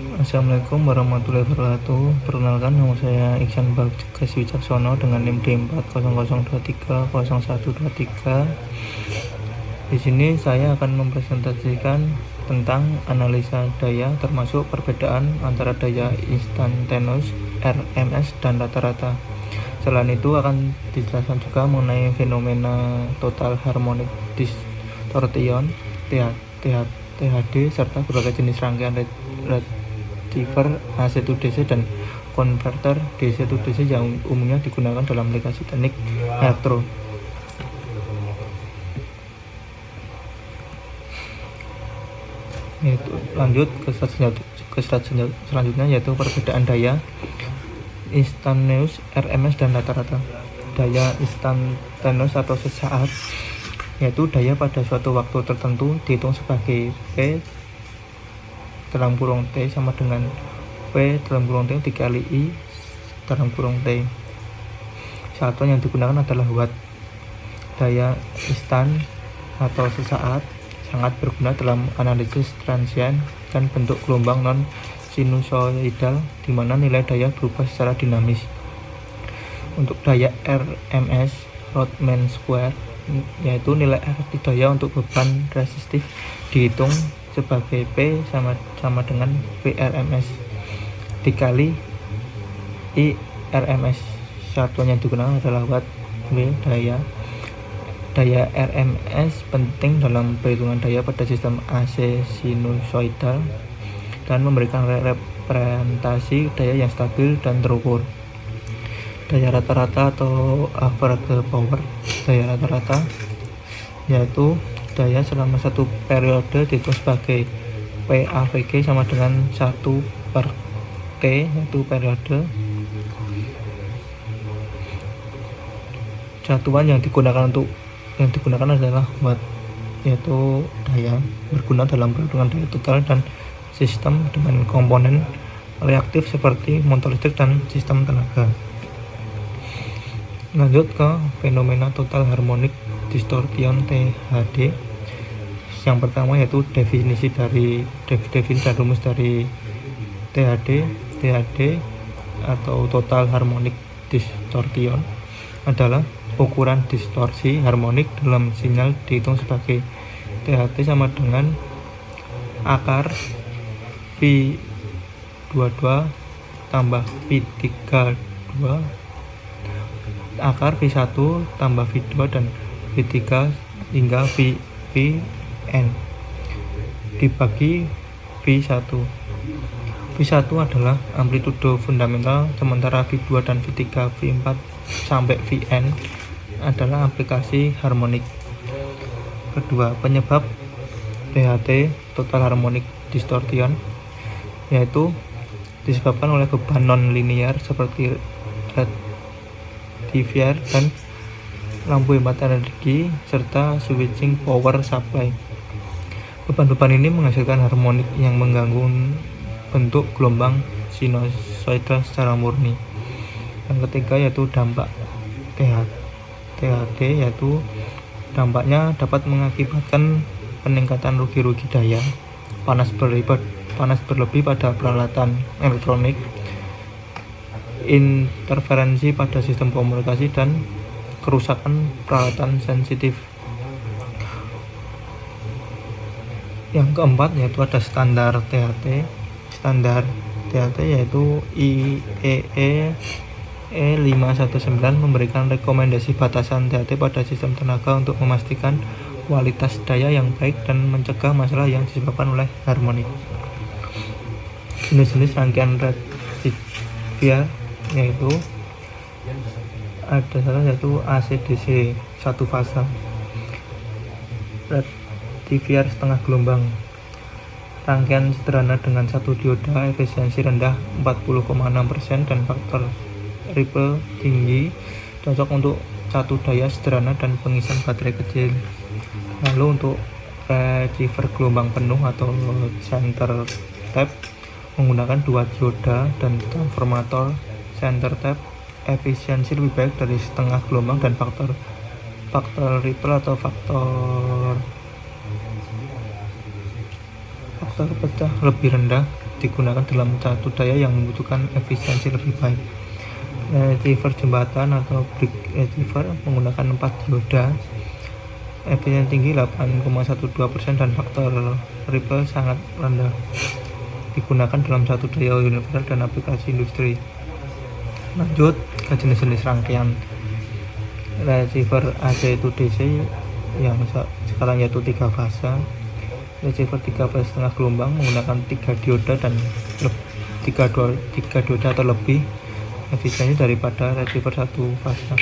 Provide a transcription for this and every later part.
Assalamualaikum warahmatullahi wabarakatuh. Perkenalkan, nama saya Iksan Bagas Wicaksono dengan NIM D400230123. Di sini saya akan mempresentasikan tentang analisa daya, termasuk perbedaan antara daya instantaneous, RMS, dan rata-rata. Selain itu akan dijelaskan juga mengenai fenomena total harmonic distortion, THD, serta berbagai jenis rangkaian receiver AC/DC dan konverter DC/DC yang umumnya digunakan dalam aplikasi teknik elektro. Lanjut ke slide selanjutnya, yaitu perbedaan daya instantaneous, RMS, dan rata-rata. Daya instantaneous atau sesaat yaitu daya pada suatu waktu tertentu dihitung sebagai P dalam kurung T sama dengan P dalam kurung T dikali I dalam kurung T. Satuan yang digunakan adalah watt. Daya instan atau sesaat sangat berguna dalam analisis transient dan bentuk gelombang non sinusoidal di mana nilai daya berubah secara dinamis. Untuk daya RMS, Rodman Square, yaitu nilai efektif daya untuk beban resistif dihitung sebagai P sama dengan Vrms dikali I RMS. Satuan yang digunakan adalah watt. Daya RMS penting dalam perhitungan daya pada sistem AC sinusoidal dan memberikan representasi daya yang stabil dan terukur. Daya rata-rata atau average power. Daya rata-rata yaitu daya selama satu periode dihitung sebagai PAVG sama dengan 1/T, yaitu periode. Satuan yang digunakan adalah watt, yaitu daya berguna dalam perhitungan daya total dan sistem dengan komponen reaktif seperti motor listrik dan sistem tenaga. Lanjut ke fenomena total harmonic distortion, THD. Yang pertama yaitu definisi dan rumus dari THD. THD atau total harmonic distortion adalah ukuran distorsi harmonik dalam sinyal dihitung sebagai THD sama dengan akar V22 tambah V32 akar V1 tambah V2 dan V3 hingga Vn dibagi V1. V1 adalah amplitudo fundamental, sementara V2 dan V3, V4 sampai Vn adalah aplikasi harmonik. Kedua, penyebab THD total harmonic distortion yaitu disebabkan oleh beban non-linear seperti rectifier dan lampu hemat energi serta switching power supply. Beban-beban ini menghasilkan harmonik yang mengganggu bentuk gelombang sinusoidal secara murni. Yang ketiga yaitu dampak THD, yaitu dampaknya dapat mengakibatkan peningkatan rugi daya, panas berlebih pada peralatan elektronik, interferensi pada sistem komunikasi, dan kerusakan peralatan sensitif. Yang keempat yaitu ada standar THD. Standar THD yaitu IEEE 519 memberikan rekomendasi batasan THD pada sistem tenaga untuk memastikan kualitas daya yang baik dan mencegah masalah yang disebabkan oleh harmonik. Jenis-jenis rangkaian rectifier yaitu AC/DC satu fasa, rectifier setengah gelombang, rangkaian sederhana dengan satu dioda, efisiensi rendah 40,6% dan faktor ripple tinggi, cocok untuk satu daya sederhana dan pengisian baterai kecil. Lalu untuk receiver gelombang penuh atau center tap menggunakan dua dioda dan transformator center tap, efisiensi lebih baik dari setengah gelombang dan faktor ripple atau faktor pecah lebih rendah. digunakan dalam satu daya yang membutuhkan efisiensi lebih baik. Receiver jembatan atau brick receiver menggunakan 4 dioda, efisiensi tinggi 8,12% dan faktor ripple sangat rendah. Digunakan dalam satu daya universal dan aplikasi industri. Lanjut ke jenis-jenis rangkaian receiver AC to DC yang sekarang yaitu 3 fase. Receiver 3 fase setengah gelombang menggunakan 3 dioda dan 3 dioda atau lebih, efisiensi daripada receiver 1 fase.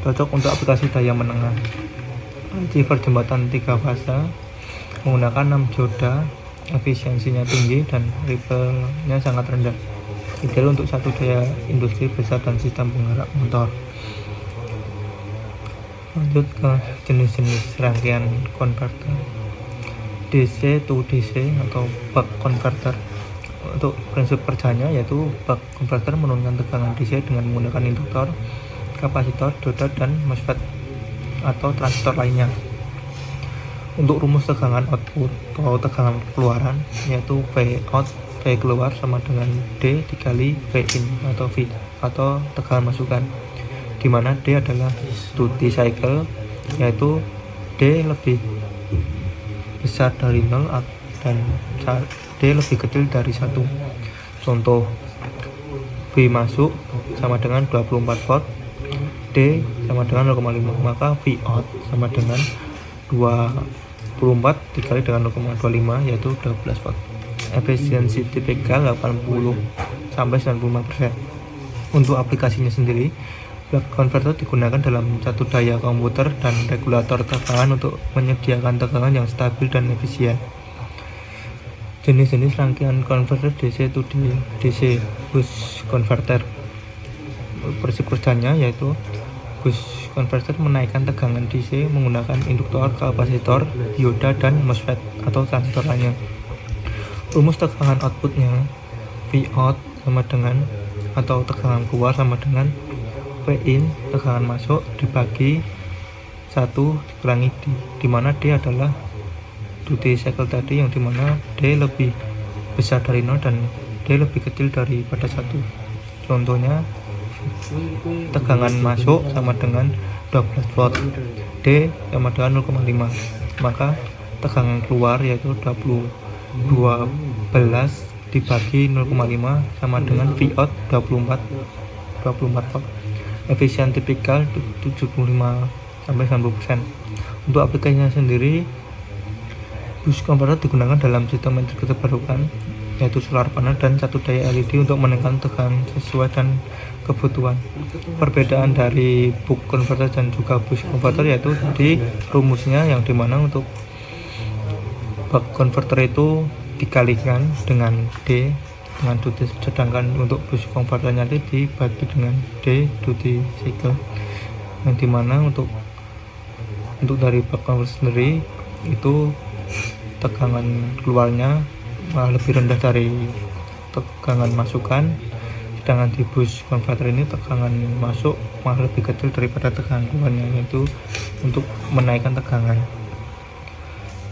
Cocok untuk aplikasi daya menengah. Receiver jembatan 3 fase menggunakan 6 dioda, efisiensinya tinggi dan ripple-nya sangat rendah. Ideal untuk satu daya industri besar dan sistem penggerak motor. Lanjut ke jenis-jenis rangkaian konverter. DC to DC atau buck converter. Untuk prinsip kerjanya yaitu buck converter menurunkan tegangan DC dengan menggunakan induktor, kapasitor, dioda, dan MOSFET atau transistor lainnya. Untuk rumus tegangan output atau tegangan keluaran yaitu V out, V keluar sama dengan D dikali V in atau V atau tegangan masukan, di mana D adalah duty cycle, yaitu D lebih besar dari 0 dan D lebih kecil dari 1. Contoh, V masuk sama dengan 24 volt, D sama dengan 0,5, maka V out sama dengan 24 dikali dengan 0,25 yaitu 12 volt. Efisiensi tipikal 80 sampai 95%. Untuk aplikasinya sendiri, buck converter digunakan dalam satu daya komputer dan regulator tegangan untuk menyediakan tegangan yang stabil dan efisien. Jenis-jenis rangkaian konverter DC to DC boost converter. Prinsip kerjanya yaitu boost converter menaikkan tegangan DC menggunakan induktor, kapasitor, dioda, dan MOSFET atau transistor lainnya. Rumus tegangan outputnya V out sama dengan atau tegangan keluar sama dengan V in, tegangan masuk dibagi 1 dikurangi D, dimana D adalah duty cycle tadi, yang dimana D lebih besar dari 0 dan D lebih kecil daripada 1. Contohnya, tegangan masuk sama dengan 12 volt, D sama dengan 0,5, maka tegangan keluar yaitu 12 dibagi 0,5 sama dengan V out 24 volt. Efisien tipikal 75 sampai 90%. Untuk aplikasinya sendiri, boost converter digunakan dalam sistem energi terbarukan yaitu solar panel dan satu daya LED untuk menekan tegangan sesuai dan kebutuhan. Perbedaan dari buck converter dan juga boost converter yaitu di rumusnya, yang dimana untuk buck converter itu dikalikan dengan D dengan duty, sedangkan untuk boost converternya dibagi dengan D duty cycle, yang dimana untuk dari buck converter sendiri itu tegangan keluarnya malah lebih rendah dari tegangan masukan, sedangkan di boost converter ini tegangan masuk malah lebih kecil daripada tegangan keluarnya, yaitu untuk menaikkan tegangan.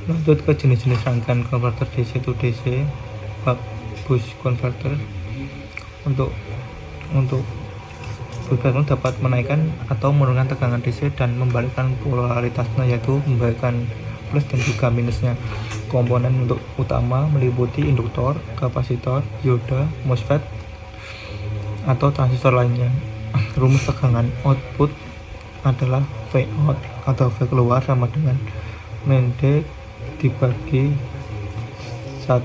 Lanjut ke jenis-jenis rangkaian konverter DC to DC buck boost converter. Untuk boost converter dapat menaikkan atau menurunkan tegangan DC dan membalikkan polaritasnya, yaitu membalikkan plus dan juga minusnya. Komponen untuk utama meliputi induktor, kapasitor, dioda, MOSFET atau transistor lainnya. Rumus tegangan output adalah V out atau V keluar sama dengan D dibagi 1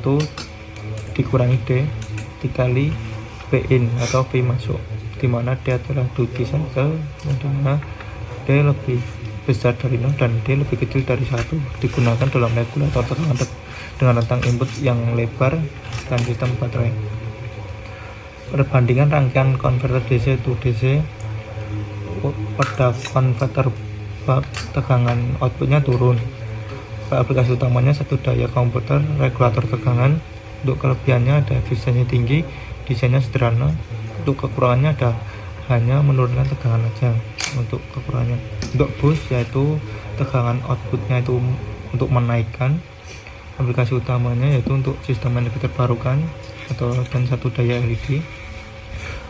dikurangi D dikali V in atau V masuk, dimana D adalah duty cycle, dimana D lebih besar dari 0 dan D lebih kecil dari 1. Digunakan dalam regulator tegangan dengan rentang input yang lebar dan sistem baterai. Perbandingan rangkaian konverter DC to DC. Pada konverter buck tegangan outputnya turun. Pada aplikasi utamanya satu daya komputer regulator tegangan. Untuk kelebihannya ada efisiensi tinggi, desainnya sederhana. Untuk kekurangannya ada hanya menurunkan tegangan aja. Untuk kekurangannya, untuk boost yaitu tegangan outputnya itu untuk menaikkan, Aplikasi utamanya yaitu untuk sistem energi terbarukan dan satu daya LED.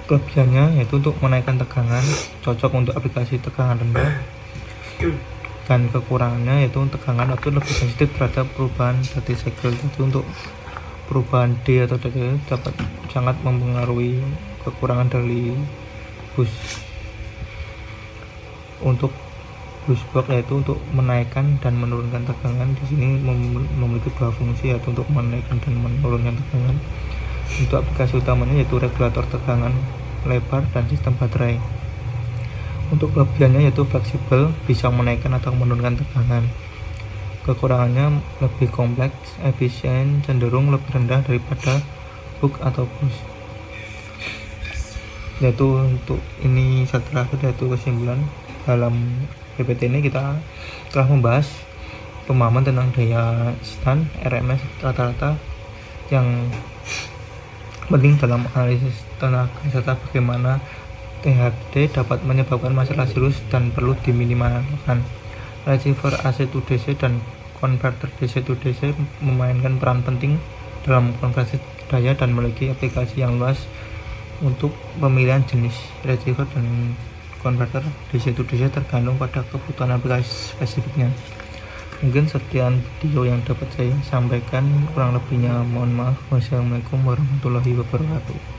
Kelebihannya yaitu untuk menaikkan tegangan, cocok untuk aplikasi tegangan rendah. Dan kekurangannya yaitu tegangan atau lebih sensitif terhadap perubahan duty cycle. Jadi untuk perubahan D atau duty dapat sangat mempengaruhi kekurangan dari bus. Untuk bus box yaitu untuk menaikkan dan menurunkan tegangan. Di sini memiliki dua fungsi, yaitu untuk menaikkan dan menurunkan tegangan. Untuk aplikasi utamanya yaitu regulator tegangan lebar dan sistem baterai. Untuk kelebihannya yaitu fleksibel, bisa menaikkan atau menurunkan tegangan. Kekurangannya lebih kompleks, efisien, cenderung lebih rendah daripada book atau bus. Yaitu untuk ini setelah yaitu kesimpulan dalam PPT ini kita telah membahas pemahaman tentang daya stan RMS rata-rata yang penting dalam analisis tenaga serta bagaimana THD dapat menyebabkan masalah serius dan perlu diminimalkan. Receiver AC to DC dan konverter DC to DC memainkan peran penting dalam konversi daya dan memiliki aplikasi yang luas untuk pemilihan jenis receiver dan konverter DC to DC tergantung pada kebutuhan aplikasi spesifiknya. Mungkin sekian video yang dapat saya sampaikan, kurang lebihnya mohon maaf. Wassalamualaikum warahmatullahi wabarakatuh.